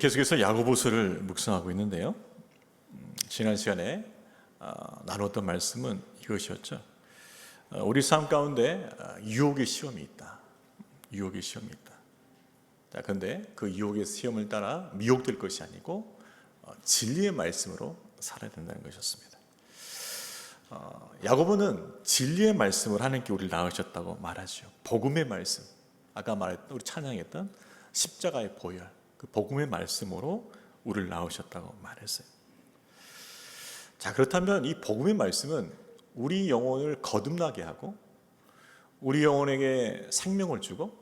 계속해서 야고보서를 묵상하고 있는데요. 지난 시간에 나눴던 말씀은 이것이었죠. 우리 삶 가운데 유혹의 시험이 있다. 유혹의 시험이 있다. 자, 그런데 그 유혹의 시험을 따라 미혹될 것이 아니고 진리의 말씀으로 살아야 된다는 것이었습니다. 야고보는 진리의 말씀을 하나님께 우리를 낳으셨다고 말하죠. 복음의 말씀, 아까 말했던 우리 찬양했던 십자가의 보혈, 그 복음의 말씀으로 우리를 낳으셨다고 말했어요. 자, 그렇다면 이 복음의 말씀은 우리 영혼을 거듭나게 하고 우리 영혼에게 생명을 주고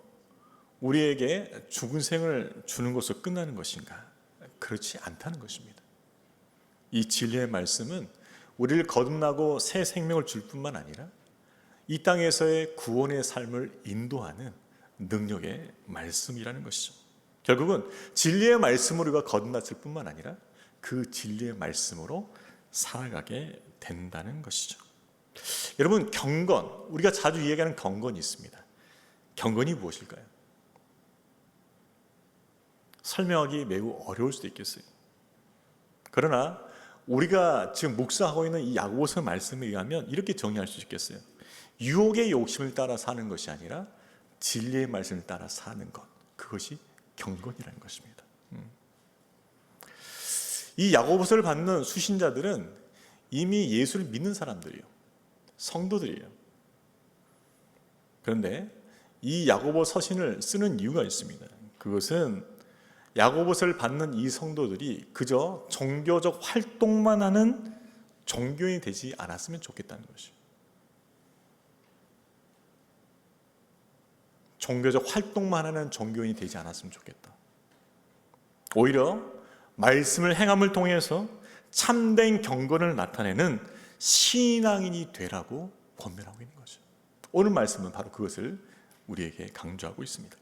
우리에게 죽은 생을 주는 것으로 끝나는 것인가? 그렇지 않다는 것입니다. 이 진리의 말씀은 우리를 거듭나고 새 생명을 줄 뿐만 아니라 이 땅에서의 구원의 삶을 인도하는 능력의 말씀이라는 것이죠. 결국은 진리의 말씀으로 우리가 거듭났을 뿐만 아니라 그 진리의 말씀으로 살아가게 된다는 것이죠. 여러분, 경건, 우리가 자주 이야기하는 경건이 있습니다. 경건이 무엇일까요? 설명하기 매우 어려울 수도 있겠어요. 그러나 우리가 지금 묵상하고 있는 이 야고보서 말씀에 의하면 이렇게 정의할 수 있겠어요. 유혹의 욕심을 따라 사는 것이 아니라 진리의 말씀을 따라 사는 것, 그것이 경건이라는 것입니다. 이 야고보서를 받는 수신자들은 이미 예수를 믿는 사람들이에요. 성도들이에요. 그런데 이 야고보 서신을 쓰는 이유가 있습니다. 그것은 야고보서를 받는 이 성도들이 그저 종교적 활동만 하는 종교인이 되지 않았으면 좋겠다는 것이에요. 종교적 활동만 하는 종교인이 되지 않았으면 좋겠다. 오히려 말씀을 행함을 통해서 참된 경건을 나타내는 신앙인이 되라고 권면하고 있는 거죠. 오늘 말씀은 바로 그것을 우리에게 강조하고 있습니다.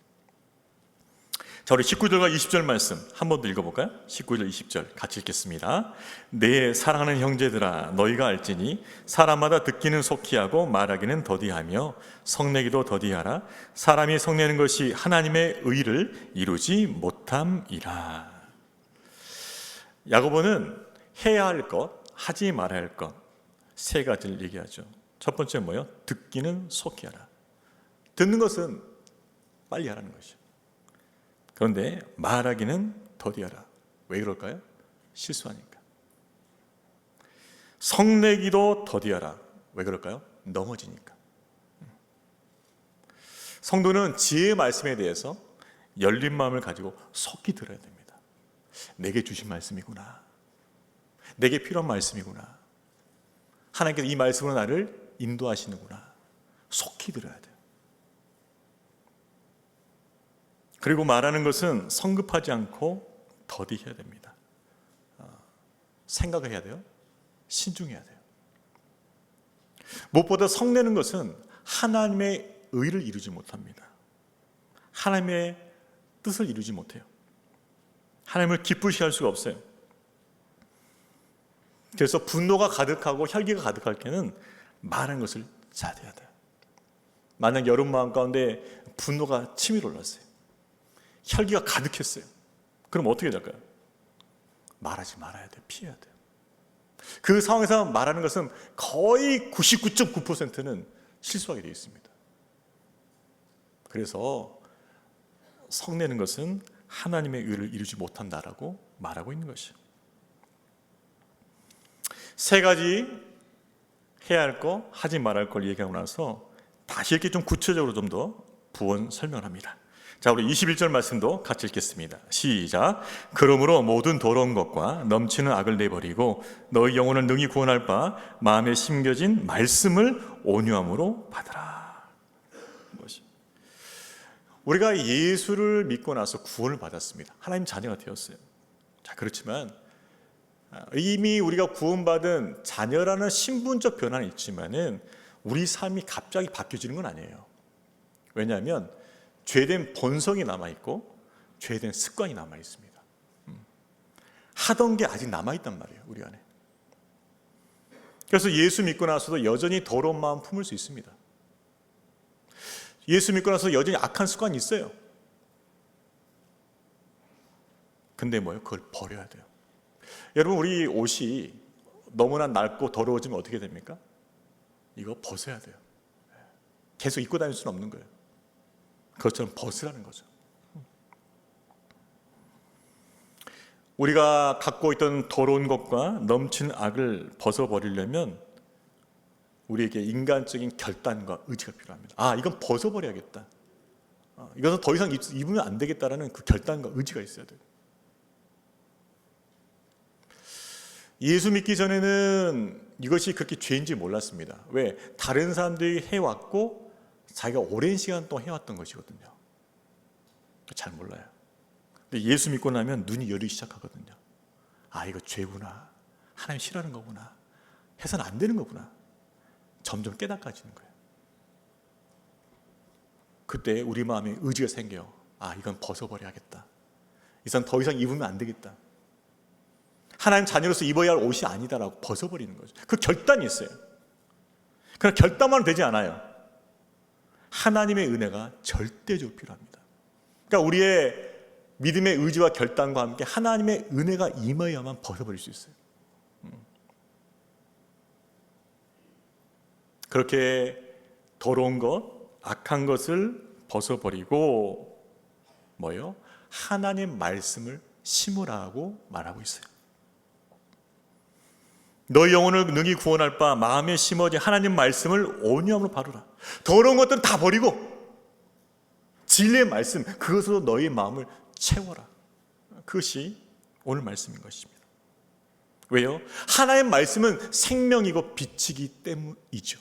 자, 우리 19절과 20절 말씀 한 번 더 읽어볼까요? 19절, 20절 같이 읽겠습니다. 내 사랑하는 형제들아, 너희가 알지니 사람마다 듣기는 속히 하고 말하기는 더디하며 성내기도 더디하라. 사람이 성내는 것이 하나님의 의를 이루지 못함이라. 야고보는 해야 할 것, 하지 말아야 할 것 세 가지를 얘기하죠. 첫 번째 뭐예요? 듣기는 속히 하라. 듣는 것은 빨리 하라는 것이죠. 그런데 말하기는 더디하라. 왜 그럴까요? 실수하니까. 성내기도 더디하라. 왜 그럴까요? 넘어지니까. 성도는 지혜의 말씀에 대해서 열린 마음을 가지고 속히 들어야 됩니다. 내게 주신 말씀이구나. 내게 필요한 말씀이구나. 하나님께서 이 말씀으로 나를 인도하시는구나. 속히 들어야 돼요. 그리고 말하는 것은 성급하지 않고 더디해야 됩니다. 생각을 해야 돼요. 신중해야 돼요. 무엇보다 성내는 것은 하나님의 의를 이루지 못합니다. 하나님의 뜻을 이루지 못해요. 하나님을 기쁘시게 할 수가 없어요. 그래서 분노가 가득하고 혈기가 가득할 때는 말하는 것을 자제해야 돼요. 만약 여러분 마음 가운데 분노가 치밀어 올랐어요. 혈기가 가득했어요. 그럼 어떻게 될까요? 말하지 말아야 돼요. 피해야 돼요. 그 상황에서 말하는 것은 거의 99.9%는 실수하게 되어 있습니다. 그래서 성내는 것은 하나님의 의를 이루지 못한다라고 말하고 있는 것이에요. 세 가지 해야 할 거, 하지 말아야 할 걸 얘기하고 나서 다시 이렇게 좀 구체적으로 좀 더 부언 설명합니다. 자, 우리 21절 말씀도 같이 읽겠습니다. 시작. 그러므로 모든 더러운 것과 넘치는 악을 내버리고 너희 영혼을 능히 구원할 바 마음에 심겨진 말씀을 온유함으로 받으라. 우리가 예수를 믿고 나서 구원을 받았습니다. 하나님 자녀가 되었어요. 자, 그렇지만 이미 우리가 구원받은 자녀라는 신분적 변화는 있지만은 우리 삶이 갑자기 바뀌어지는 건 아니에요. 왜냐하면 죄된 본성이 남아있고 죄된 습관이 남아있습니다. 하던 게 아직 남아있단 말이에요, 우리 안에. 그래서 예수 믿고 나서도 여전히 더러운 마음 품을 수 있습니다. 예수 믿고 나서 여전히 악한 습관이 있어요. 근데 뭐예요? 그걸 버려야 돼요. 여러분, 우리 옷이 너무나 낡고 더러워지면 어떻게 됩니까? 이거 벗어야 돼요. 계속 입고 다닐 수는 없는 거예요. 그것처럼 벗으라는 거죠. 우리가 갖고 있던 더러운 것과 넘치는 악을 벗어버리려면 우리에게 인간적인 결단과 의지가 필요합니다. 이건 벗어버려야겠다. 이것은 더 이상 입으면 안 되겠다라는 그 결단과 의지가 있어야 돼요. 예수 믿기 전에는 이것이 그렇게 죄인지 몰랐습니다. 왜? 다른 사람들이 해왔고 자기가 오랜 시간 동안 해왔던 것이거든요. 잘 몰라요. 근데 예수 믿고 나면 눈이 열리기 시작하거든요. 이거 죄구나. 하나님 싫어하는 거구나. 해서는 안 되는 거구나. 점점 깨닫까지는 거예요. 그때 우리 마음에 의지가 생겨요. 이건 벗어버려야겠다. 이상 더 이상 입으면 안 되겠다. 하나님 자녀로서 입어야 할 옷이 아니다라고 벗어버리는 거죠. 그 결단이 있어요. 그러나 결단만 되지 않아요. 하나님의 은혜가 절대적으로 필요합니다. 그러니까 우리의 믿음의 의지와 결단과 함께 하나님의 은혜가 임해야만 벗어버릴 수 있어요. 그렇게 더러운 것, 악한 것을 벗어버리고 뭐요? 하나님 말씀을 심으라고 말하고 있어요. 너희 영혼을 능히 구원할 바 마음에 심어진 하나님 말씀을 온유함으로 바르라. 더러운 것들은 다 버리고 진리의 말씀, 그것으로 너희 마음을 채워라. 그것이 오늘 말씀인 것입니다. 왜요? 하나님 말씀은 생명이고 빛이기 때문이죠.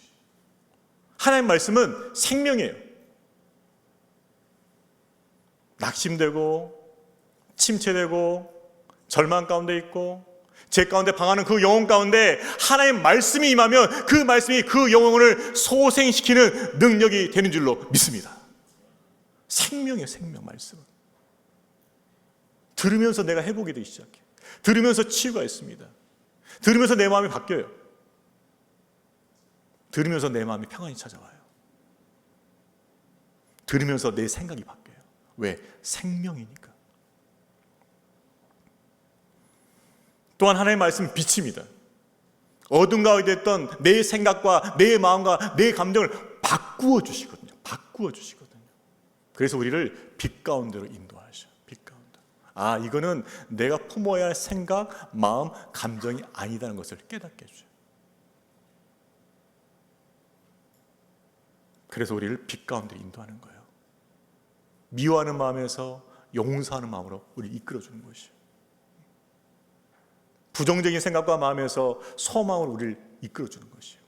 하나님 말씀은 생명이에요. 낙심되고 침체되고 절망 가운데 있고 죄 가운데 방하는 그 영혼 가운데 하나님 말씀이 임하면 그 말씀이 그 영혼을 소생시키는 능력이 되는 줄로 믿습니다. 생명이에요. 생명 말씀은. 들으면서 내가 회복이 되기 시작해. 들으면서 치유가 있습니다. 들으면서 내 마음이 바뀌어요. 들으면서 내 마음이 평안이 찾아와요. 들으면서 내 생각이 바뀌어요. 왜? 생명이니까. 또한 하나님의 말씀은 빛입니다. 어둠 가운데 있던 내 생각과 내 마음과 내 감정을 바꾸어 주시거든요. 바꾸어 주시거든요. 그래서 우리를 빛 가운데로 인도하셔. 빛 가운데. 이거는 내가 품어야 할 생각, 마음, 감정이 아니다는 것을 깨닫게 해줘요. 그래서 우리를 빛 가운데 인도하는 거예요. 미워하는 마음에서 용서하는 마음으로 우리를 이끌어주는 것이에요. 부정적인 생각과 마음에서 소망으로 우리를 이끌어주는 것이에요.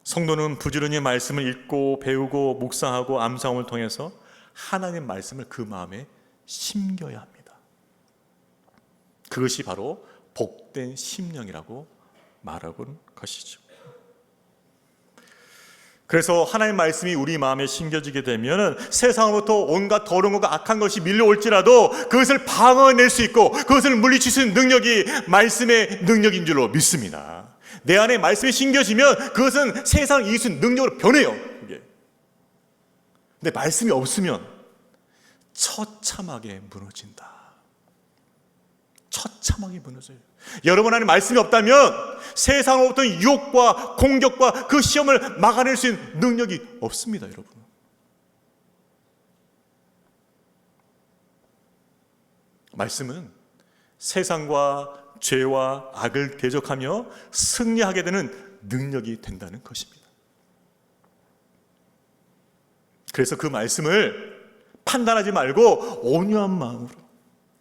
성도는 부지런히 말씀을 읽고 배우고 묵상하고 암송을 통해서 하나님의 말씀을 그 마음에 심겨야 합니다. 그것이 바로 복된 심령이라고 말하는 것이죠. 그래서 하나님의 말씀이 우리 마음에 심겨지게 되면 세상으로부터 온갖 더러운 것과 악한 것이 밀려올지라도 그것을 방어해낼 수 있고 그것을 물리칠 수 있는 능력이 말씀의 능력인 줄로 믿습니다. 내 안에 말씀이 심겨지면 그것은 세상을 이길 수 있는 능력으로 변해요. 근데 말씀이 없으면 처참하게 무너진다. 처참하게 무너져요. 여러분 안에 말씀이 없다면 세상으로부터 유혹과 공격과 그 시험을 막아낼 수 있는 능력이 없습니다. 여러분. 말씀은 세상과 죄와 악을 대적하며 승리하게 되는 능력이 된다는 것입니다. 그래서 그 말씀을 판단하지 말고 온유한 마음으로,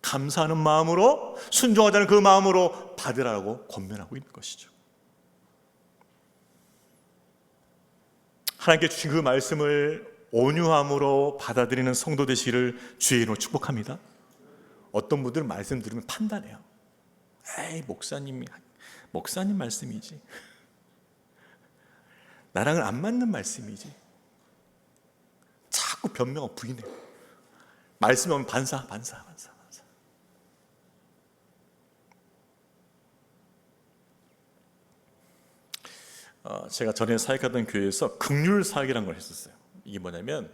감사하는 마음으로, 순종하자는 그 마음으로 받으라고 권면하고 있는 것이죠. 하나님께 주신 그 말씀을 온유함으로 받아들이는 성도 되시기를 주의 이름으로 축복합니다. 어떤 분들은 말씀 들으면 판단해요. 목사님 말씀이지. 나랑은 안 맞는 말씀이지. 자꾸 변명하고 부인해요. 말씀이 오면 반사. 제가 전에 사역하던 교회에서 긍휼 사역이라는 걸 했었어요. 이게 뭐냐면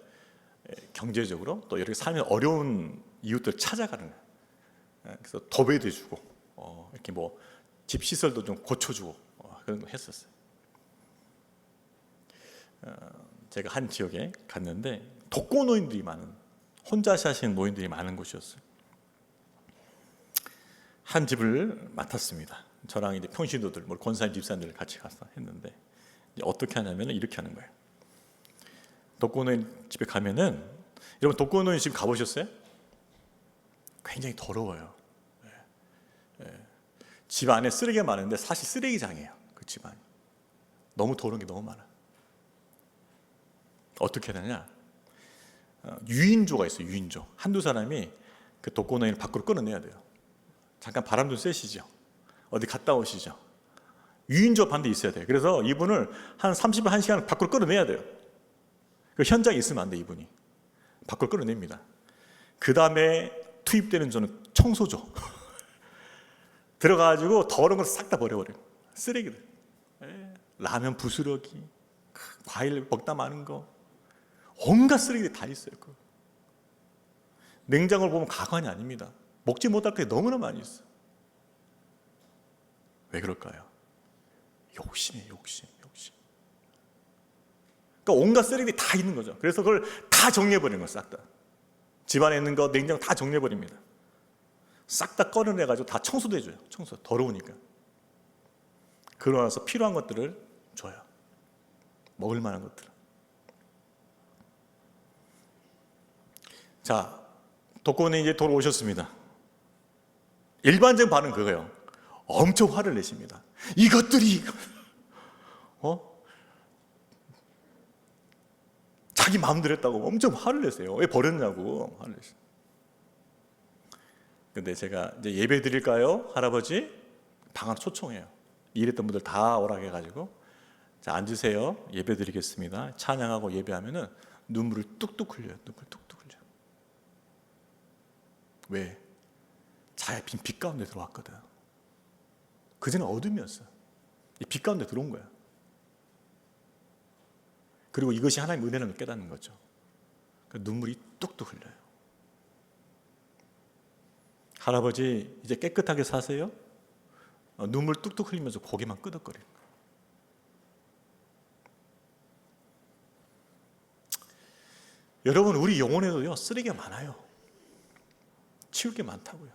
경제적으로 또 이렇게 살면 어려운 이웃들 찾아가는 거예요. 그래서 도배도 해주고 이렇게 뭐 집 시설도 좀 고쳐주고 그런 거 했었어요. 제가 한 지역에 갔는데 독거노인들이 많은, 혼자 사시는 노인들이 많은 곳이었어요. 한 집을 맡았습니다. 저랑 이제 평신도들, 뭐 권사님, 집사님들 같이 가서 했는데 어떻게 하냐면 이렇게 하는 거예요. 독거노인 집에 가면은, 여러분 독거노인 집 가보셨어요? 굉장히 더러워요. 집 안에 쓰레기가 많은데 사실 쓰레기장이에요. 그 집안이 너무 더러운 게 너무 많아. 어떻게 하느냐, 유인조가 있어요. 유인조. 한두 사람이 그 독거노인을 밖으로 끌어내야 돼요. 잠깐 바람 좀 쐬시죠, 어디 갔다 오시죠. 유인조 반드시 있어야 돼요. 그래서 이분을 한 30분, 1시간 밖으로 끌어내야 돼요. 그 현장에 있으면 안 돼. 이분이 밖으로 끌어냅니다. 그 다음에 투입되는 저는 청소조 들어가가지고 더러운 걸 싹 다 버려버려요. 쓰레기들, 라면 부스러기, 과일 먹다 마는 거, 온갖 쓰레기들이 다 있어요. 냉장고를 보면 가관이 아닙니다. 먹지 못할 게 너무나 많이 있어요. 왜 그럴까요? 욕심이에요. 욕심. 그러니까 온갖 쓰레기들이 다 있는 거죠. 그래서 그걸 다 정리해버리는 거예요. 싹 다. 집안에 있는 거, 냉장고 다 정리해버립니다. 싹 다 꺼내가지고 다 청소도 해줘요. 청소, 더러우니까. 그러고 나서 필요한 것들을 줘요. 먹을 만한 것들을. 자, 독거노인이 이제 돌아오셨습니다. 일반적인 반응은 그거예요. 엄청 화를 내십니다. 이것들이 자기 마음대로 했다고 엄청 화를 내세요. 왜 버렸냐고 화를 내세요. 근데 제가 이제 예배 드릴까요? 할아버지? 방 안으로 초청해요. 일했던 분들 다 오라고 해가지고, 자, 앉으세요. 예배 드리겠습니다. 찬양하고 예배하면은 눈물을 뚝뚝 흘려요. 눈물 뚝뚝 흘려요. 왜? 자야 빈 빛 가운데 들어왔거든. 그전에 어둠이었어. 이 빛 가운데 들어온 거야. 그리고 이것이 하나님의 은혜라는 걸 깨닫는 거죠. 눈물이 뚝뚝 흘려요. 할아버지 이제 깨끗하게 사세요? 눈물 뚝뚝 흘리면서 고개만 끄덕거리는 거예요. 여러분, 우리 영혼에도요 쓰레기가 많아요. 치울 게 많다고요.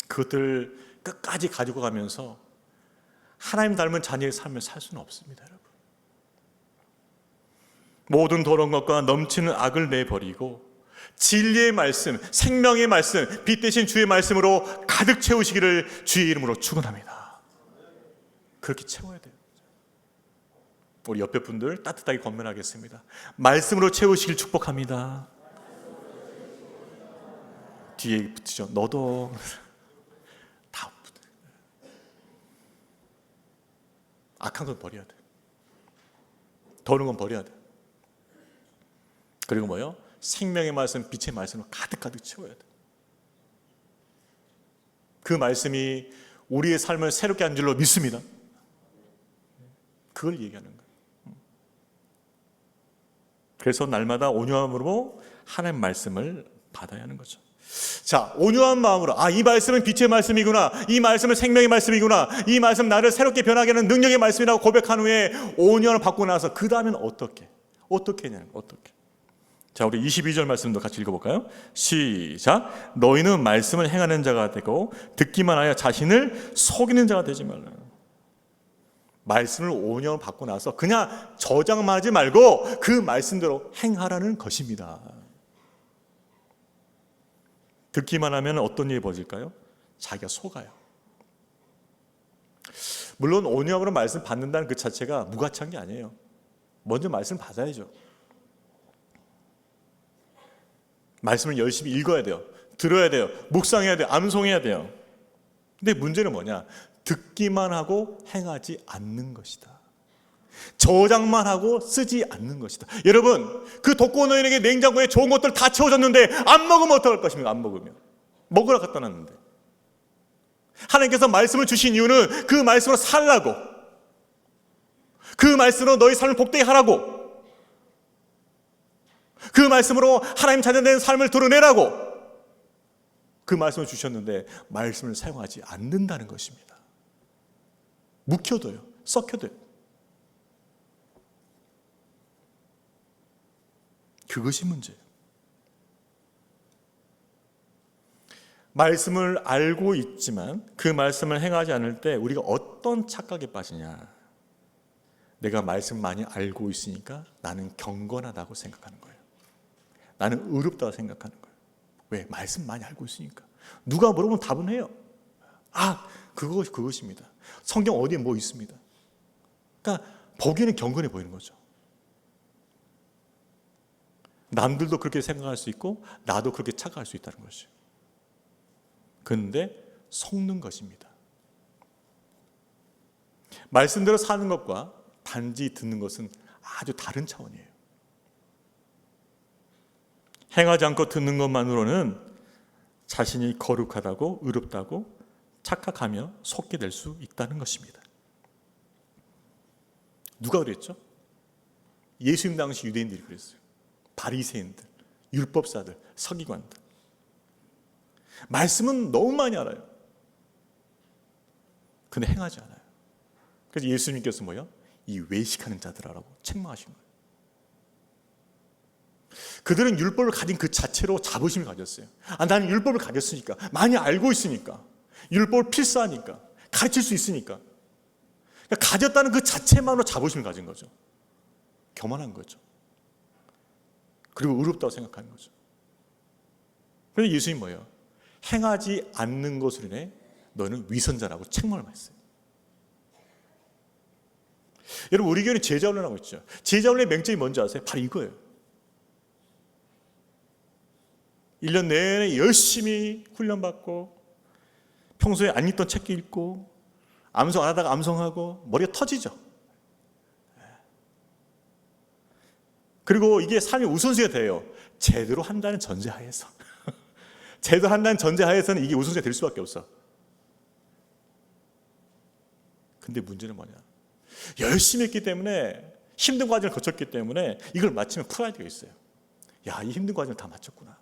그것들 끝까지 가지고 가면서 하나님 닮은 자녀의 삶을 살 수는 없습니다. 여러분, 모든 더러운 것과 넘치는 악을 내버리고 진리의 말씀, 생명의 말씀, 빛 대신 주의 말씀으로 가득 채우시기를 주의 이름으로 축원합니다. 그렇게 채워야 돼요. 우리 옆에 분들 따뜻하게 권면하겠습니다. 말씀으로 채우시길 축복합니다. 뒤에 붙이죠. 너도 다 악한 건 버려야 돼. 더러운 건 버려야 돼. 그리고 뭐요? 생명의 말씀, 빛의 말씀을 가득 채워야 돼. 그 말씀이 우리의 삶을 새롭게 하는 줄로 믿습니다. 그걸 얘기하는 거예요. 그래서 날마다 온유함으로 하나님의 말씀을 받아야 하는 거죠. 자, 온유한 마음으로, 이 말씀은 빛의 말씀이구나, 이 말씀은 생명의 말씀이구나, 이 말씀 나를 새롭게 변하게 하는 능력의 말씀이라고 고백한 후에 온유함을 받고 나서 그 다음에는 어떻게 했냐는 거예요. 어떻게. 자, 우리 22절 말씀도 같이 읽어볼까요? 시작. 너희는 말씀을 행하는 자가 되고 듣기만 하여 자신을 속이는 자가 되지 말라. 말씀을 온유함을 받고 나서 그냥 저장만 하지 말고 그 말씀대로 행하라는 것입니다. 듣기만 하면 어떤 일이 벌어질까요? 자기가 속아요. 물론 온유함으로 말씀 받는다는 그 자체가 무가치한 게 아니에요. 먼저 말씀 받아야죠. 말씀을 열심히 읽어야 돼요. 들어야 돼요. 묵상해야 돼요. 암송해야 돼요. 근데 문제는 뭐냐? 듣기만 하고 행하지 않는 것이다. 저장만 하고 쓰지 않는 것이다. 여러분, 그 독거노인에게 냉장고에 좋은 것들 다 채워졌는데 안 먹으면 어떡할 것입니까? 안 먹으면. 먹으라 갖다 놨는데. 하나님께서 말씀을 주신 이유는 그 말씀으로 살라고, 그 말씀으로 너희 삶을 복되게 하라고, 그 말씀으로 하나님 자녀된 삶을 드러내라고 그 말씀을 주셨는데 말씀을 사용하지 않는다는 것입니다. 묵혀둬요. 썩혀둬요. 그것이 문제예요. 말씀을 알고 있지만 그 말씀을 행하지 않을 때 우리가 어떤 착각에 빠지냐. 내가 말씀 많이 알고 있으니까 나는 경건하다고 생각하는 거예요. 나는 의롭다고 생각하는 거예요. 왜? 말씀 많이 알고 있으니까. 누가 물어보면 답은 해요. 그것입니다. 성경 어디에 뭐 있습니다. 그러니까 보기에는 경건해 보이는 거죠. 남들도 그렇게 생각할 수 있고 나도 그렇게 착각할 수 있다는 것이죠. 그런데 속는 것입니다. 말씀대로 사는 것과 단지 듣는 것은 아주 다른 차원이에요. 행하지 않고 듣는 것만으로는 자신이 거룩하다고 의롭다고 착각하며 속게 될 수 있다는 것입니다. 누가 그랬죠? 예수님 당시 유대인들이 그랬어요. 바리새인들, 율법사들, 서기관들. 말씀은 너무 많이 알아요. 근데 행하지 않아요. 그래서 예수님께서 뭐요? 이 외식하는 자들아라고 책망하신 거예요. 그들은 율법을 가진 그 자체로 자부심을 가졌어요. 나는 율법을 가졌으니까, 많이 알고 있으니까, 율법을 필사하니까, 가르칠 수 있으니까. 그러니까 가졌다는 그 자체만으로 자부심을 가진 거죠. 교만한 거죠. 그리고 의롭다고 생각하는 거죠. 그래서 예수님이 뭐예요? 행하지 않는 것으로 인해 너는 위선자라고 책망을 했어요. 여러분, 우리 교회는 제자훈련하고 있죠. 제자훈련의 맹점이 뭔지 아세요? 바로 이거예요. 1년 내내 열심히 훈련받고 평소에 안 읽던 책도 읽고 암송 안 하다가 암송하고 머리가 터지죠. 그리고 이게 삶의 우선순위가 돼요. 제대로 한다는 전제하에서. 제대로 한다는 전제하에서는 이게 우선순위가 될 수밖에 없어. 근데 문제는 뭐냐? 열심히 했기 때문에 힘든 과정을 거쳤기 때문에 이걸 마치면 프라이드가 있어요. 야, 이 힘든 과정을 다 마쳤구나.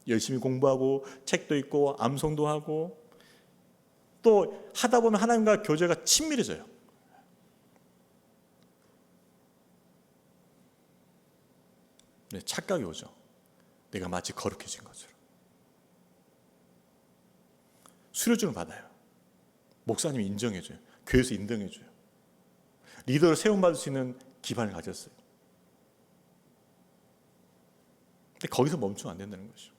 열심히 공부하고 책도 읽고 암송도 하고 또 하다 보면 하나님과 교제가 친밀해져요. 네, 착각이 오죠. 내가 마치 거룩해진 것처럼. 수료증을 받아요. 목사님이 인정해줘요. 교회에서 인정해줘요. 리더를 세움받을 수 있는 기반을 가졌어요. 근데 거기서 멈추면 안 된다는 거죠.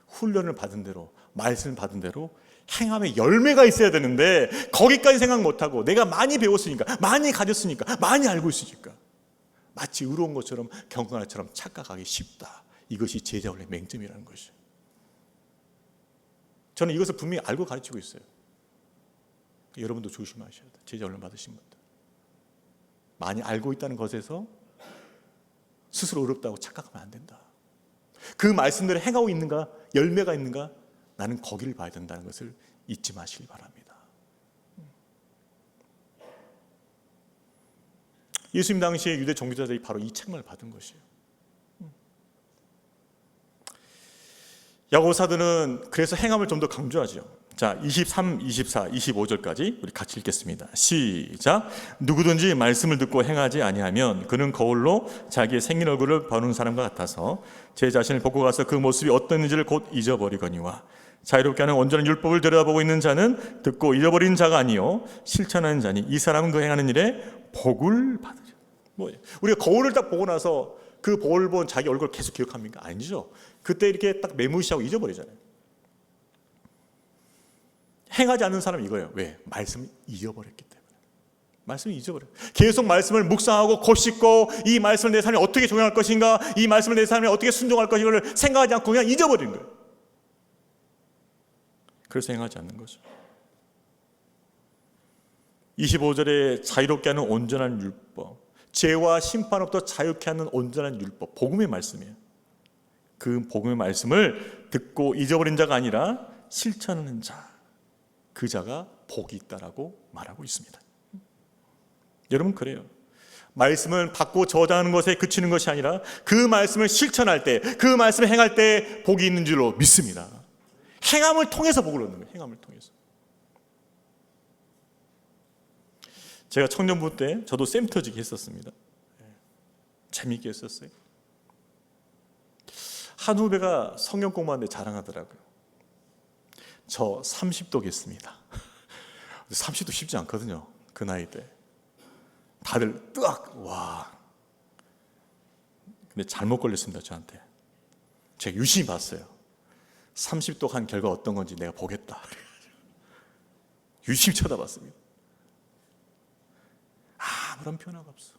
훈련을 받은 대로, 말씀을 받은 대로 행함의 열매가 있어야 되는데 거기까지 생각 못하고 내가 많이 배웠으니까, 많이 가졌으니까, 많이 알고 있으니까 마치 의로운 것처럼 경건한 것처럼 착각하기 쉽다. 이것이 제자훈련의 맹점이라는 것이죠. 저는 이것을 분명히 알고 가르치고 있어요. 여러분도 조심하셔야 돼요. 제자훈련 받으신 분들. 많이 알고 있다는 것에서 스스로 어렵다고 착각하면 안 된다. 그 말씀대로 행하고 있는가, 열매가 있는가, 나는 거기를 봐야 된다는 것을 잊지 마시기 바랍니다. 예수님 당시에 유대 종교자들이 바로 이 책망을 받은 것이에요. 야고보 사도는 그래서 행함을 좀 더 강조하죠. 자, 23, 24, 25절까지 우리 같이 읽겠습니다. 시작. 누구든지 말씀을 듣고 행하지 아니하면 그는 거울로 자기의 생긴 얼굴을 보는 사람과 같아서 제 자신을 보고 가서 그 모습이 어떤지를 곧 잊어버리거니와 자유롭게 하는 온전한 율법을 들여다보고 있는 자는 듣고 잊어버린 자가 아니요 실천하는 자니 이 사람은 그 행하는 일에 복을 받으리라. 뭐예요? 우리가 거울을 딱 보고 나서 그 거울 본 자기 얼굴을 계속 기억합니까? 아니죠. 그때 이렇게 딱 매무시하고 잊어버리잖아요. 행하지 않는 사람은 이거예요. 왜? 말씀을 잊어버렸기 때문에. 말씀을 잊어버려요. 계속 말씀을 묵상하고 곱씹고 이 말씀을 내 삶에 어떻게 적용할 것인가, 이 말씀을 내 삶에 어떻게 순종할 것인가를 생각하지 않고 그냥 잊어버리는 거예요. 그래서 행하지 않는 거죠. 25절에 자유롭게 하는 온전한 율법, 죄와 심판으로부터 자유케 하는 온전한 율법, 복음의 말씀이에요. 그 복음의 말씀을 듣고 잊어버린 자가 아니라 실천하는 자, 그 자가 복이 있다라고 말하고 있습니다. 여러분, 그래요. 말씀은 받고 저장하는 것에 그치는 것이 아니라 그 말씀을 실천할 때, 그 말씀을 행할 때 복이 있는 줄로 믿습니다. 행함을 통해서 복을 얻는 거예요. 행함을 통해서. 제가 청년부 때 저도 쌤터지기 했었습니다. 재미있게 했었어요. 한 후배가 성경 공부하는데 자랑하더라고요. 저 30도겠습니다. 30도 쉽지 않거든요. 그 나이 때. 다들 뜨악! 와. 근데 잘못 걸렸습니다, 저한테. 제가 유심히 봤어요. 30도 한 결과 어떤 건지 내가 보겠다. 유심히 쳐다봤습니다. 아무런 변화가 없어.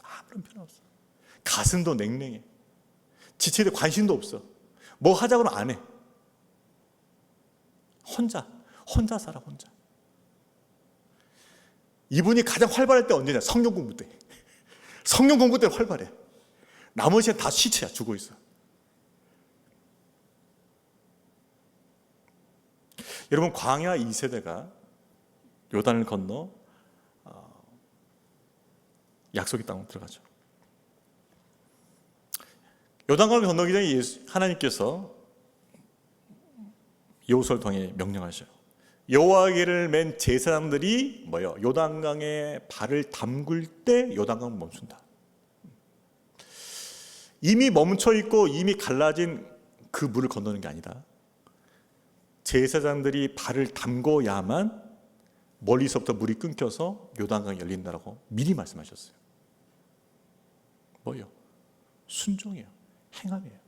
아무런 변화가 없어. 가슴도 냉랭해. 지체에 대해 관심도 없어. 뭐 하자고는 안 해. 혼자 살아, 혼자. 이분이 가장 활발할 때 언제냐? 성경 공부 때. 성경 공부 때 활발해. 나머지는 다 시체야, 죽어 있어. 여러분, 광야 2세대가 요단을 건너 약속의 땅으로 들어가죠. 요단강을 건너기 전에 하나님께서 여호수아를 통해 명령하셔요. 여호와에게를 맨 제사장들이 요단강에 발을 담글 때 요단강은 멈춘다. 이미 멈춰 있고 이미 갈라진 그 물을 건너는 게 아니다. 제사장들이 발을 담궈야만 멀리서부터 물이 끊겨서 요단강이 열린다라고 미리 말씀하셨어요. 뭐요? 순종이에요. 행함이에요.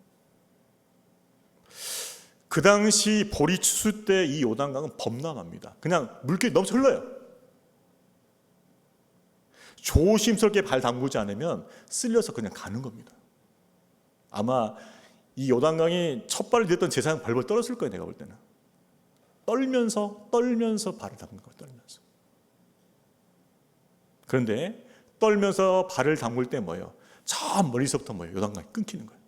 그 당시 보리 추수 때 이 요단강은 범람합니다. 그냥 물길이 넘쳐 흘러요. 조심스럽게 발 담그지 않으면 쓸려서 그냥 가는 겁니다. 아마 이 요단강이 첫 발을 딛었던 제사장 발벌 떨었을 거예요. 내가 볼 때는. 떨면서 발을 담근 거예요. 떨면서. 그런데 떨면서 발을 담글 때 뭐예요? 저 멀리서부터 뭐예요? 요단강이 끊기는 거예요.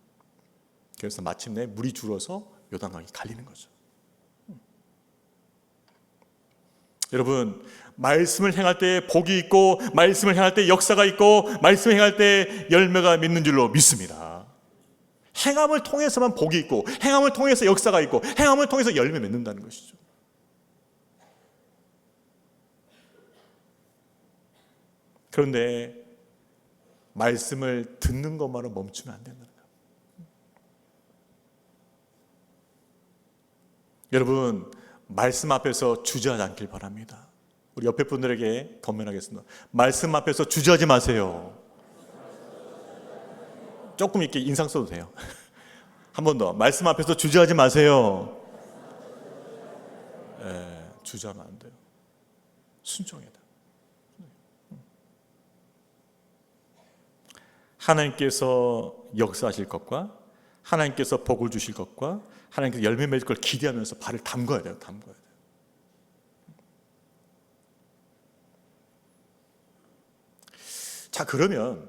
그래서 마침내 물이 줄어서 요단강이 갈리는 거죠. 여러분, 말씀을 행할 때 복이 있고 말씀을 행할 때 역사가 있고 말씀을 행할 때 열매가 맺는 줄로 믿습니다. 행함을 통해서만 복이 있고 행함을 통해서 역사가 있고 행함을 통해서 열매 맺는다는 것이죠. 그런데 말씀을 듣는 것만으로 멈추면 안 된다는 거예요. 여러분, 말씀 앞에서 주저하지 않길 바랍니다. 우리 옆에 분들에게 권면하겠습니다. 말씀 앞에서 주저하지 마세요. 조금 이렇게 인상 써도 돼요. 한 번 더. 말씀 앞에서 주저하지 마세요. 주저하면 안 돼요. 순종해야 돼요. 하나님께서 역사하실 것과 하나님께서 복을 주실 것과 하나님께서 열매 맺을 걸 기대하면서 발을 담궈야 돼요. 담궈야 돼요. 자, 그러면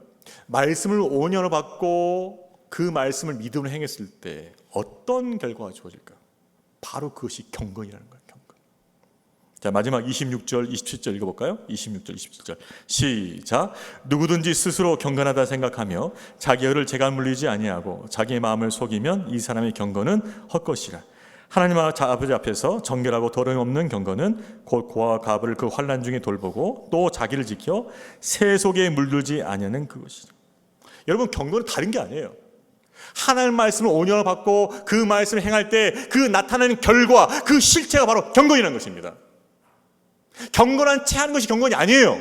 말씀을 5년을 받고 그 말씀을 믿음으로 행했을 때 어떤 결과가 주어질까? 바로 그것이 경건이라는 거예요. 경건. 자, 마지막 26절, 27절 읽어볼까요? 26절, 27절 시작. 누구든지 스스로 경건하다 생각하며 자기 혀를 재가 물리지 아니하고 자기의 마음을 속이면 이 사람의 경건은 헛것이라. 하나님 아버지 앞에서 정결하고 더러움 없는 경건은 곧 고아와 가부를 그 환난 중에 돌보고 또 자기를 지켜 새 속에 물들지 아니하는 그것이죠. 여러분, 경건은 다른 게 아니에요. 하나님 말씀을 5년을 받고 그 말씀을 행할 때 그 나타나는 결과, 그 실체가 바로 경건이라는 것입니다. 경건한 채 하는 것이 경건이 아니에요.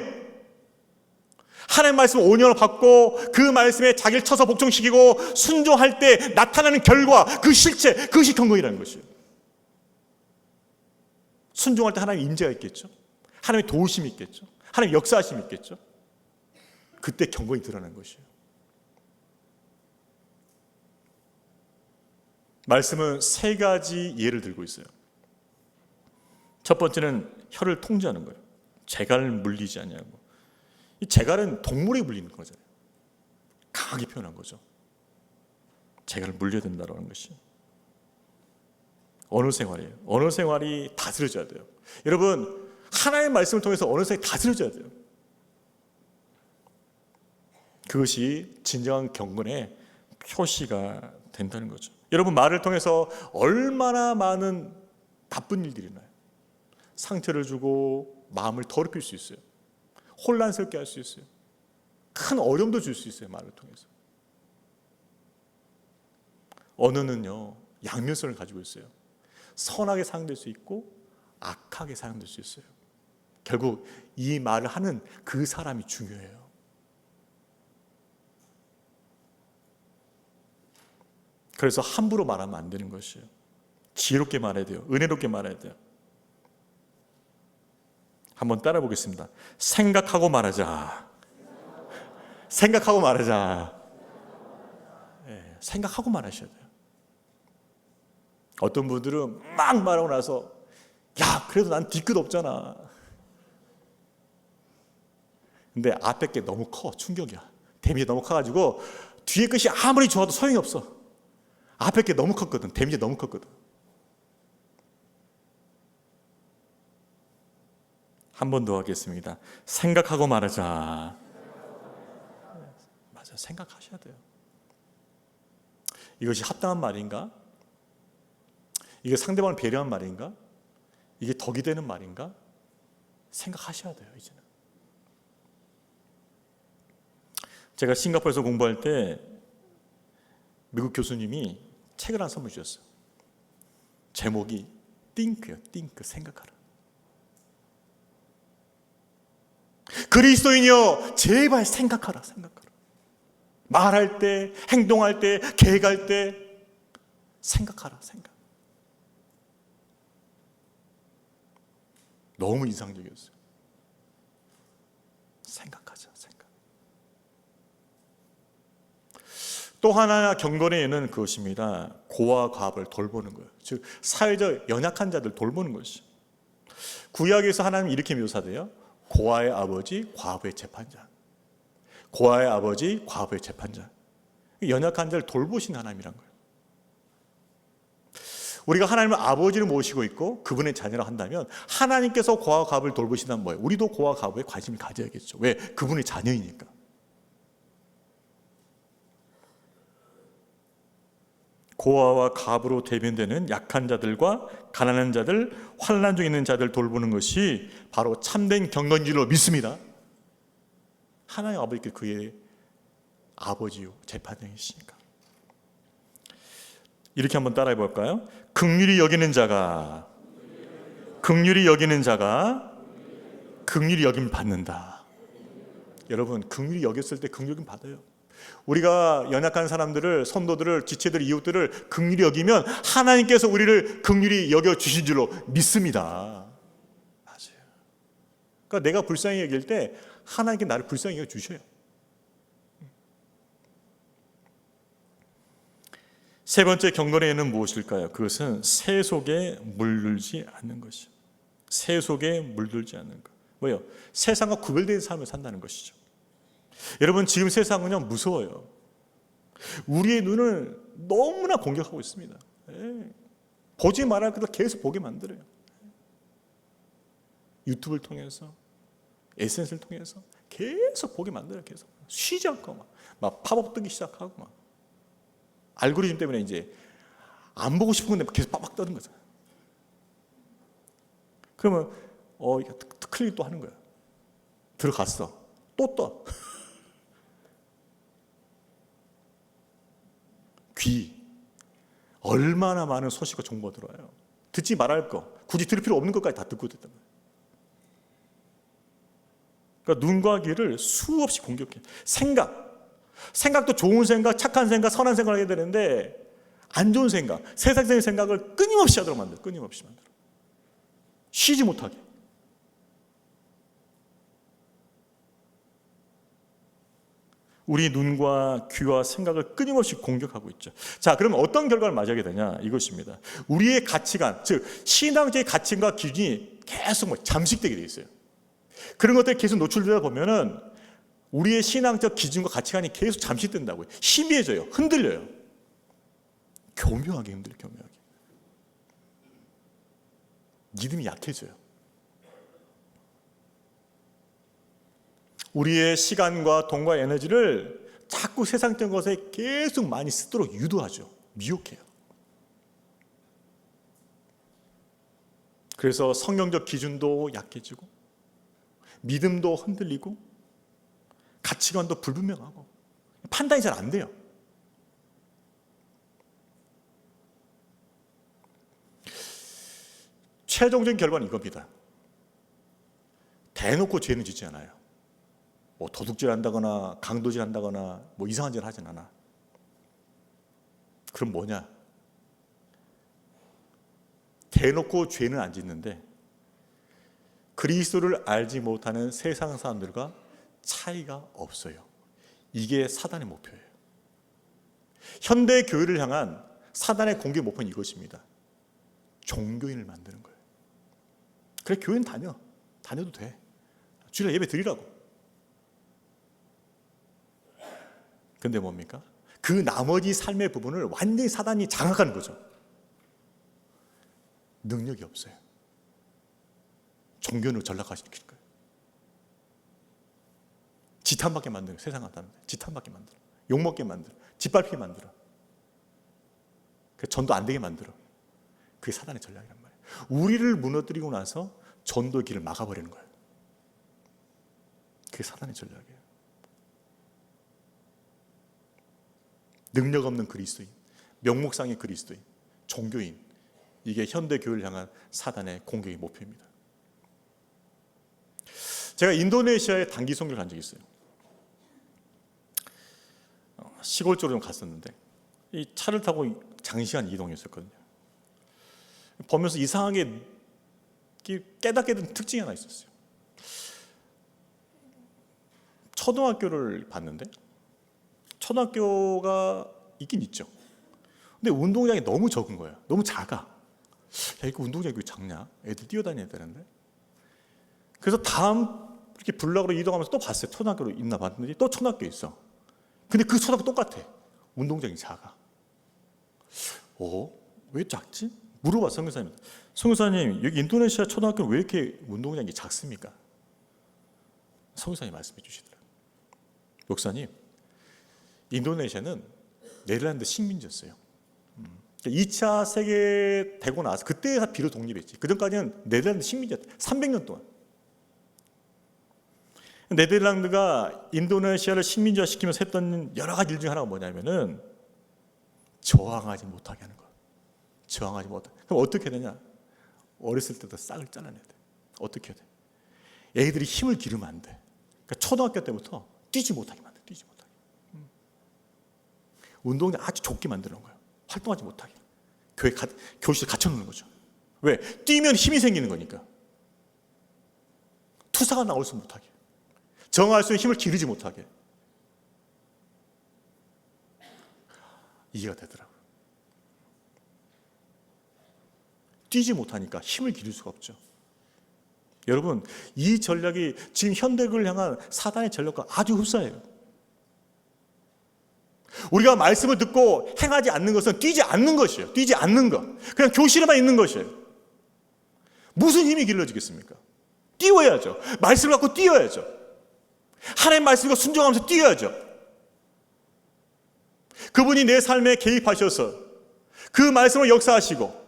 하나님 말씀을 5년을 받고 그 말씀에 자기를 쳐서 복종시키고 순종할 때 나타나는 결과, 그 실체, 그것이 경건이라는 것이에요. 순종할 때 하나님의 임재가 있겠죠. 하나님의 도우심이 있겠죠. 하나님의 역사하심이 있겠죠. 그때 경건이 드러나는 것이에요. 말씀은 세 가지 예를 들고 있어요. 첫 번째는 혀를 통제하는 거예요. 재갈을 물리지 않냐고. 이 재갈은 동물이 물리는 거잖아요. 강하게 표현한 거죠. 재갈을 물려야 된다는 것이. 언어 생활이에요. 언어 생활이 다스려져야 돼요. 여러분, 하나님의 말씀을 통해서 언어 생활이 다스려져야 돼요. 그것이 진정한 경건의 표시가 된다는 거죠. 여러분, 말을 통해서 얼마나 많은 나쁜 일들이 나요. 상처를 주고 마음을 더럽힐 수 있어요. 혼란스럽게 할 수 있어요. 큰 어려움도 줄 수 있어요. 말을 통해서. 언어는요, 양면성을 가지고 있어요. 선하게 사용될 수 있고 악하게 사용될 수 있어요. 결국 이 말을 하는 그 사람이 중요해요. 그래서 함부로 말하면 안 되는 것이에요. 지혜롭게 말해야 돼요. 은혜롭게 말해야 돼요. 한번 따라 보겠습니다. 생각하고 말하자. 생각하고 말하자. 네, 생각하고 말하셔야 돼요. 어떤 분들은 막 말하고 나서 야, 그래도 난 뒤끝 없잖아. 근데 앞에 게 너무 커. 충격이야. 데미지 너무 커가지고 뒤에 끝이 아무리 좋아도 소용이 없어. 앞에 게 너무 컸거든. 데미지 너무 컸거든. 한 번 더 하겠습니다. 생각하고 말하자. 맞아, 생각하셔야 돼요. 이것이 합당한 말인가? 이게 상대방을 배려한 말인가? 이게 덕이 되는 말인가? 생각하셔야 돼요, 이제는. 제가 싱가포르에서 공부할 때 미국 교수님이 책을 하나 선물 주셨어요. 제목이 Think예요. Think, 생각하라. 그리스도인이여, 제발 생각하라, 생각하라. 말할 때, 행동할 때, 계획할 때 생각하라, 생각. 너무 인상적이었어요. 생각하자, 생각. 또 하나 경건의 예는 그것입니다. 고와 과부를 돌보는 거예요. 즉 사회적 연약한 자들 돌보는 것이죠. 구약에서 하나님 이렇게 묘사돼요. 고아의 아버지, 과부의 재판자. 고아의 아버지, 과부의 재판자. 연약한 자를 돌보신 하나님이란 거예요. 우리가 하나님을 아버지를 모시고 있고 그분의 자녀라 한다면 하나님께서 고아와 과부를 돌보신다면 뭐예요? 우리도 고아와 과부에 관심을 가져야겠죠. 왜? 그분의 자녀이니까. 고아와 과부로 대변되는 약한 자들과 가난한 자들, 환난 중에 있는 자들 돌보는 것이 바로 참된 경건줄로 믿습니다. 하나님 아버지께 그의 아버지요 재판장이시니까. 이렇게 한번 따라해 볼까요? 긍휼히 여기는 자가 긍휼히 여김 받는다. 여러분, 긍휼히 여겼을 때 긍휼히 받아요. 우리가 연약한 사람들을, 성도들을, 지체들, 이웃들을 긍휼히 여기면 하나님께서 우리를 긍휼히 여겨 주신 줄로 믿습니다. 맞아요. 그러니까 내가 불쌍히 여길 때 하나님께 나를 불쌍히 여겨 주셔요. 세 번째 경건의 예는 무엇일까요? 그것은 새 속에 물들지 않는 것이죠. 새 속에 물들지 않는 것. 뭐예요? 세상과 구별된 삶을 산다는 것이죠. 여러분, 지금 세상은요 무서워요. 우리의 눈을 너무나 공격하고 있습니다. 보지 말할 것을 계속 보게 만들어요. 유튜브를 통해서, SNS를 통해서 계속 보게 만들어요. 계속 쉬지 않고 막 팝업 뜨기 시작하고 막 알고리즘 때문에 이제 안 보고 싶은 건데 계속 빡빡 떠는 거잖아요. 그러면 클릭 또 하는 거야. 들어갔어. 또 떠. 귀. 얼마나 많은 소식과 정보가 들어와요. 듣지 말할 거, 굳이 들을 필요 없는 것까지 다 듣고 있단 말이에요. 그러니까 눈과 귀를 수없이 공격해. 생각도 좋은 생각, 착한 생각, 선한 생각을 해야 되는데 안 좋은 생각, 세상적인 생각을 끊임없이 하도록 만들어. 끊임없이 만들어. 쉬지 못하게. 우리 눈과 귀와 생각을 끊임없이 공격하고 있죠. 자, 그러면 어떤 결과를 맞이하게 되냐? 이것입니다. 우리의 가치관, 즉 신앙적인 가치관과 기준이 계속 잠식되게 돼 있어요. 그런 것들이 계속 노출되다 보면은 우리의 신앙적 기준과 가치관이 계속 잠식된다고요. 희미해져요. 흔들려요. 교묘하게 흔들려요. 교묘하게. 믿음이 약해져요. 우리의 시간과 돈과 에너지를 자꾸 세상적인 것에 계속 많이 쓰도록 유도하죠. 미혹해요. 그래서 성경적 기준도 약해지고 믿음도 흔들리고 가치관도 불분명하고 판단이 잘 안 돼요. 최종적인 결과는 이겁니다. 대놓고 죄는 짓지 않아요. 뭐 도둑질 한다거나 강도질 한다거나 뭐 이상한 짓을 하진 않아. 그럼 뭐냐? 대놓고 죄는 안 짓는데 그리스도를 알지 못하는 세상 사람들과 차이가 없어요. 이게 사단의 목표예요. 현대 교회를 향한 사단의 공개 목표는 이것입니다. 종교인을 만드는 거예요. 그래, 교회는 다녀도 돼. 주일날 예배 드리라고. 근데 뭡니까? 그 나머지 삶의 부분을 완전히 사단이 장악하는 거죠. 능력이 없어요. 종교는 전락화시키는 거예요. 지탄받게 만들어요. 세상 같다는데 지탄받게 만들어. 욕먹게 만들어. 짓밟히게 만들어. 전도 안 되게 만들어. 그게 사단의 전략이란 말이에요. 우리를 무너뜨리고 나서 전도의 길을 막아버리는 거예요. 그게 사단의 전략이에요. 능력 없는 그리스도인, 명목상의 그리스도인, 종교인, 이게 현대 교회를 향한 사단의 공격의 목표입니다. 제가 인도네시아에 단기 선교를 간 적이 있어요. 시골 쪽으로 좀 갔었는데 이 차를 타고 장시간 이동했었거든요. 보면서 이상하게 깨닫게 된 특징이 하나 있었어요. 초등학교를 봤는데 초등학교가 있긴 있죠. 근데 운동장이 너무 적은 거예요. 너무 작아. 야, 이거 운동장이 왜 작냐? 애들 뛰어다녀야 되는데. 그래서 다음 이렇게 블락으로 이동하면서 또 봤어요. 초등학교로 있나 봤는데 또 초등학교 있어. 근데 그 초등학교 똑같아. 운동장이 작아. 왜 작지? 물어봐 선교사님. 선교사님, 여기 인도네시아 초등학교는 왜 이렇게 운동장이 작습니까? 선교사님 말씀해 주시더라고요. 목사님, 인도네시아는 네덜란드 식민지였어요. 2차 세계 되고 나서 그때 비로 독립했지. 그 전까지는 네덜란드 식민지였다. 300년 동안. 네덜란드가 인도네시아를 식민지화 시키면서 했던 여러 가지 일 중에 하나가 뭐냐면은 저항하지 못하게 하는 거. 저항하지 못하게. 그럼 어떻게 되냐? 어렸을 때부터 싹을 잘라내야 돼. 어떻게 해야 돼? 애들이 힘을 기르면 안 돼. 그러니까 초등학교 때부터 뛰지 못하게 만들어. 뛰지 못하게. 운동장 아주 좁게 만드는 거예요. 활동하지 못하게. 교실에 갇혀놓는 거죠. 왜? 뛰면 힘이 생기는 거니까. 투사가 나올 수 못하게. 정할 수 있는 힘을 기르지 못하게. 이해가 되더라고요. 뛰지 못하니까 힘을 기를 수가 없죠. 여러분, 이 전략이 지금 현대를 향한 사단의 전략과 아주 흡사해요. 우리가 말씀을 듣고 행하지 않는 것은 뛰지 않는 것이에요. 뛰지 않는 것. 그냥 교실에만 있는 것이에요. 무슨 힘이 길러지겠습니까? 뛰어야죠. 말씀을 갖고 뛰어야죠. 하나님의 말씀과 순종하면서 뛰어야죠. 그분이 내 삶에 개입하셔서 그 말씀을 역사하시고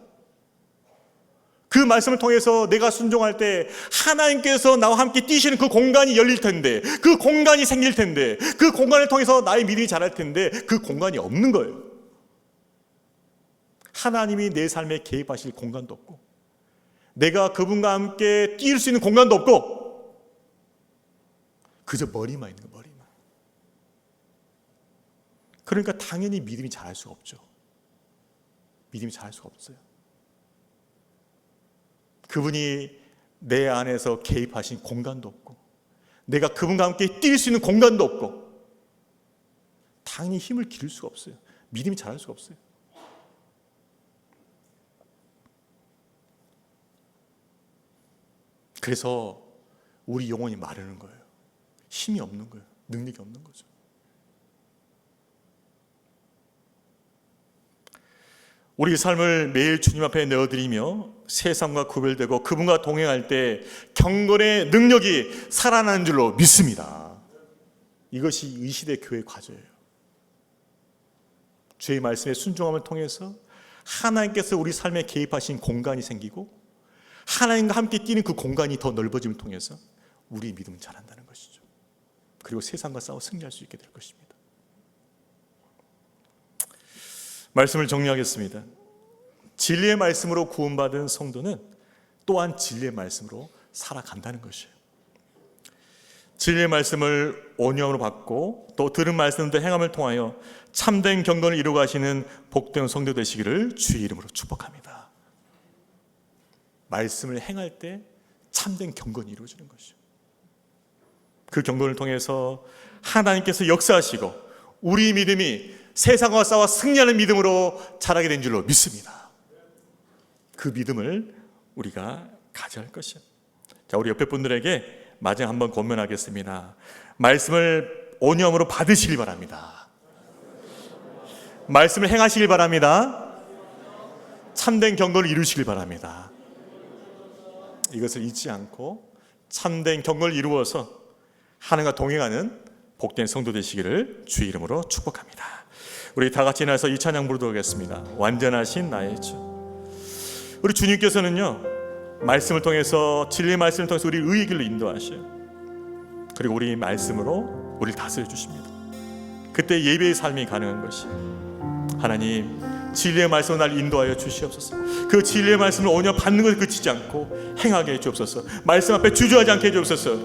그 말씀을 통해서 내가 순종할 때 하나님께서 나와 함께 뛰시는 그 공간이 열릴 텐데, 그 공간이 생길 텐데, 그 공간을 통해서 나의 믿음이 자랄 텐데 그 공간이 없는 거예요. 하나님이 내 삶에 개입하실 공간도 없고 내가 그분과 함께 뛸 수 있는 공간도 없고 그저 머리만 있는 거예요. 머리만. 그러니까 당연히 믿음이 자랄 수가 없죠. 믿음이 자랄 수가 없어요. 그분이 내 안에서 개입하신 공간도 없고 내가 그분과 함께 뛸 수 있는 공간도 없고 당연히 힘을 기를 수가 없어요. 믿음이 자랄 수가 없어요. 그래서 우리 영혼이 마르는 거예요. 힘이 없는 거예요. 능력이 없는 거죠. 우리 삶을 매일 주님 앞에 내어드리며 세상과 구별되고 그분과 동행할 때 경건의 능력이 살아나는 줄로 믿습니다. 이것이 이 시대 교회의 과제예요. 주의 말씀의 순종함을 통해서 하나님께서 우리 삶에 개입하신 공간이 생기고 하나님과 함께 뛰는 그 공간이 더 넓어짐을 통해서 우리 믿음은 자란다는 것이죠. 그리고 세상과 싸워 승리할 수 있게 될 것입니다. 말씀을 정리하겠습니다. 진리의 말씀으로 구원받은 성도는 또한 진리의 말씀으로 살아간다는 것이에요. 진리의 말씀을 온유함으로 받고 또 들은 말씀도 행함을 통하여 참된 경건을 이루고 가시는 복된 성도 되시기를 주의 이름으로 축복합니다. 말씀을 행할 때 참된 경건이 이루어지는 것이죠. 그 경건을 통해서 하나님께서 역사하시고 우리 믿음이 세상과 싸워 승리하는 믿음으로 자라게 된 줄로 믿습니다. 그 믿음을 우리가 가져야 할 것이에요. 자, 우리 옆에 분들에게 마지막 한번 권면하겠습니다. 말씀을 온유함으로 받으시길 바랍니다. 말씀을 행하시길 바랍니다. 참된 경건을 이루시길 바랍니다. 이것을 잊지 않고 참된 경건을 이루어서 하나님과 동행하는 복된 성도 되시기를 주의 이름으로 축복합니다. 우리 다 같이 나서 이 찬양 부르도록 하겠습니다. 완전하신 나의 주. 우리 주님께서는요, 말씀을 통해서, 진리의 말씀을 통해서 우리 의의 길로 인도하셔요. 그리고 우리 말씀으로 우리를 다스려 주십니다. 그때 예배의 삶이 가능한 것이, 하나님 진리의 말씀으로 날 인도하여 주시옵소서. 그 진리의 말씀을 온유히 받는 것을 그치지 않고 행하게 해 주옵소서. 말씀 앞에 주저하지 않게 해 주옵소서.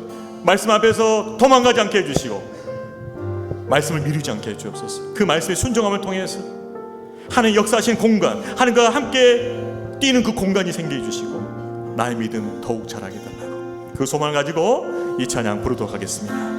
말씀 앞에서 도망가지 않게 해 주시고 말씀을 미루지 않게 해 주옵소서. 그 말씀의 순종함을 통해서 하나님 역사하신 공간, 하나님과 함께 뛰는 그 공간이 생기게 해 주시고 나의 믿음 더욱 자라게 달라고 그 소망을 가지고 이 찬양 부르도록 하겠습니다.